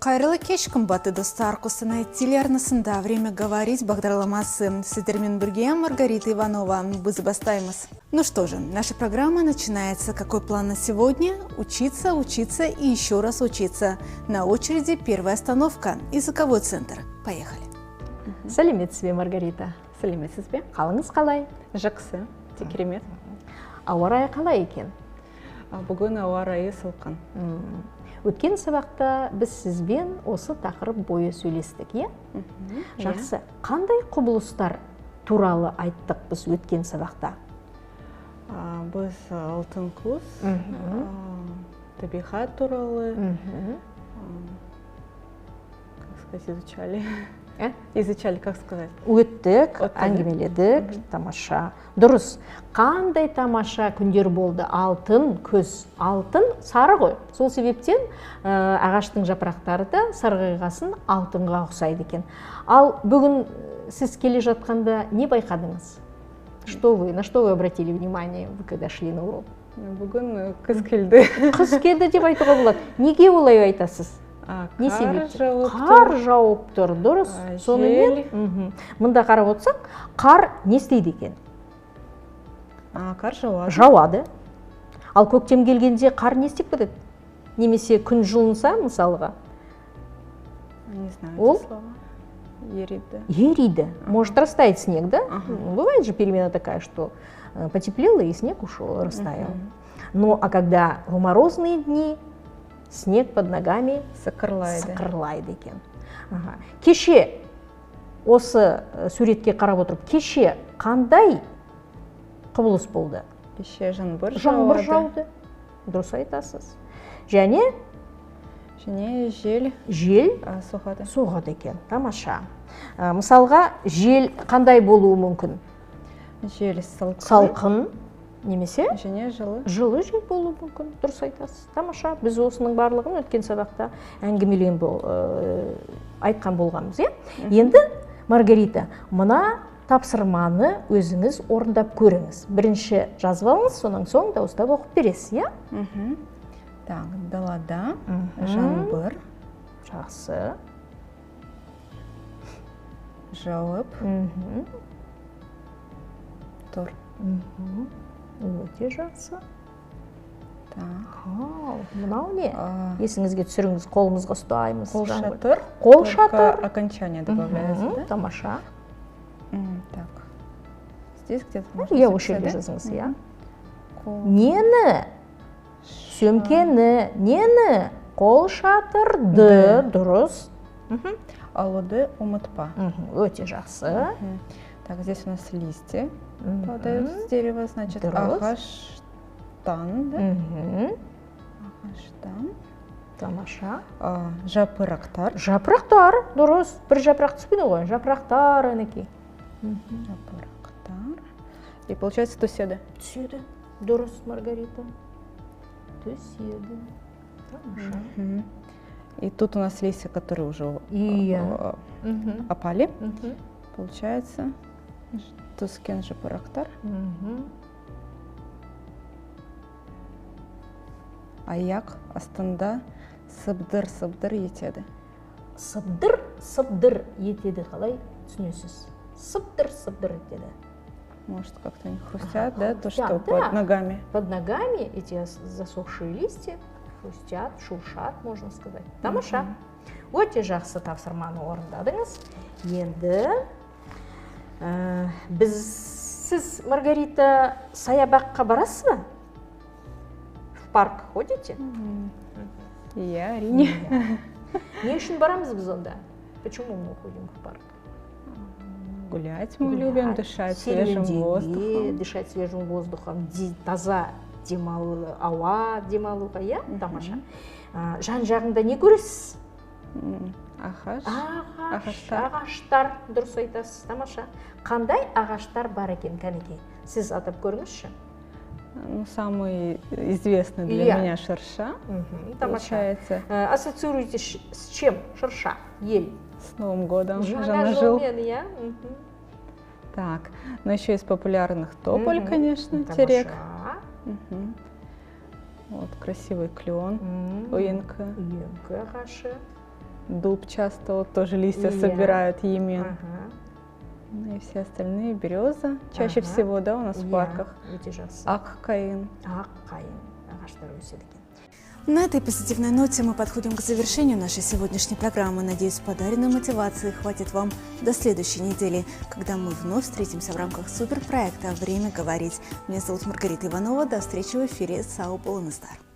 Қайырлы кеш, қымбатты достар. Қостанай телеарнасында «Время говорить» бағдарламасы. Сіздермен бірге Маргарита Иванова. Біз бастаймыз. Ну что же, наша программа начинается. Какой план на сегодня? Учиться, учиться и еще раз учиться. На очереди первая остановка. Языковой центр. Поехали. Сәлеметсіз бе, Маргарита? Сәлеметсіз бе? Қалыңыз қалай? Жақсы, керемет. Ауа райы қалай екен? Бүгін ауа райы салқын. Өткен сабақта біз сізбен осы тақырып бойы сөйлестік, е? Жақсы. Қандай құбылыстар туралы айттық біз өткен сабақта? Біз алтын күз, табиғат туралы, как сказать, изучали. Изучали, как сказать? Өттік, әңгімеледік, тамаша. Дұрыс. Қандай тамаша күндер болды? Алтын күз. Алтын сары ғой. Сол себептен ағаштың жапырақтары да сарғайғасын алтынға ұқсайды екен. Ал бүгін сіз келе жатқанда не байқадыңыз? На что вы обратили внимание, вы когда шли на урок? Бүгін күз келді. Күз келді деп айтуға болады. Неге олай айтасыз? Не себептен? Қар жауып тұр, дұрыс. Сонымен, мында қарап отырсақ, қар не істейді екен? Қар жауады. Жауады. Ал көктем келгенде қар не істеп кетеді? Немесе күн жылынса, мысалға? Не знаю, ол ериді. Ериді. Может растаять снег, да? Бывает же перемена такая, что потеплело и снег ушел, растаял. Ну, а когда в морозные дни снег под ногами сықырлайды екен. Кеше, осы суретке қарап отырып, кеше қандай құбылыс болды? Кеше жаңбыр жауды. Дұрыс айтасыз. Және жел соғады екен. Тамаша. Мысалға, жел қандай болуы мүмкін? Жел салқын. Немесе? Және жылы жел болуы мүмкін. Дұрыс айтасыз. Тамаша. Біз осының барлығын өткен сабақта әңгімелеген айтқан болғанбыз, е? Енді, Маргарита, мына тапсырманы өзіңіз орындап көріңіз. Бірінші жазып алыңыз, сонан соң дауыстап оқып бересіз, е? Так, далада жаңбыр. Жақсы. Жауып тұр. Өте жақсы. Так. Мынау не? Есіңізге түсіріңіз, қолымызға ұстаймыз. Қолшатыр. Қолшатыр. Окончание добавляется, да? Тамаша. Так. Здесь где-то можно Я ошибки жазыңыз, я. Нені? Сөмкені, нені? Қолшатырды. Дұрыс. Алуды ұмытпа. Өте жақсы. Так, здесь у нас листья падают с дерева, значит, ағаштан, да? Ағаштан. Тамаша. Жапырақтар. Жапырақтар, дұрыс. Бір жапырақ түспейді ғой, жапырақтар, әнекей. Жапырақтар. И получается түседі. Түседі. Дұрыс, Маргарита. Түседі. Тамаша. И тут у нас листья, которые уже опали. Получается, түскен жапырақтар. Аяқ астында сыбдыр-сыбдыр етеді. Сыбдыр етеді, қалай түсінесіз? Сыбдыр етеді. Может, как-то они хрустят, да? То, что под ногами. Под ногами эти засохшие листья хрустят, шуршат, можно сказать. Тамаша. Өте жақсы тапсырманы орындадыңыз. Енді сіз, Маргарита, саябаққа барасыз ба? В парк ходите? Я, әрине. Не үшін барамыз біз онда? Почему мы ходим в парк? Гулять мы любим, дышать свежим воздухом. Дышать свежим воздухом, таза ауа демалуға, я? Тамаша. Жан жағында не көресіз? Ағаштар, дұрыс айтасыз, тамаша. Қандай ағаштар бар екен, кәнекей? Сіз атап көріңізші? Самый известный для меня шырша. Тамаша. Ассоциируете с чем шырша? Ель. С Новым годом. Жаңа жылмен, я? Так, но еще из популярных тополь, конечно, терек. Вот красивый клен, уинка. Уинка ағашы. дуб часто вот тоже листья собирают, емен. Ну и все остальные, береза чаще всего, да, у нас в парках. Ак кайын. На этой позитивной ноте мы подходим к завершению нашей сегодняшней программы. Надеюсь, подаренной мотивации хватит вам до следующей недели, когда мы вновь встретимся в рамках суперпроекта «Время говорить». Меня зовут Маргарита Иванова. До встречи в эфире САУ «Полонастар».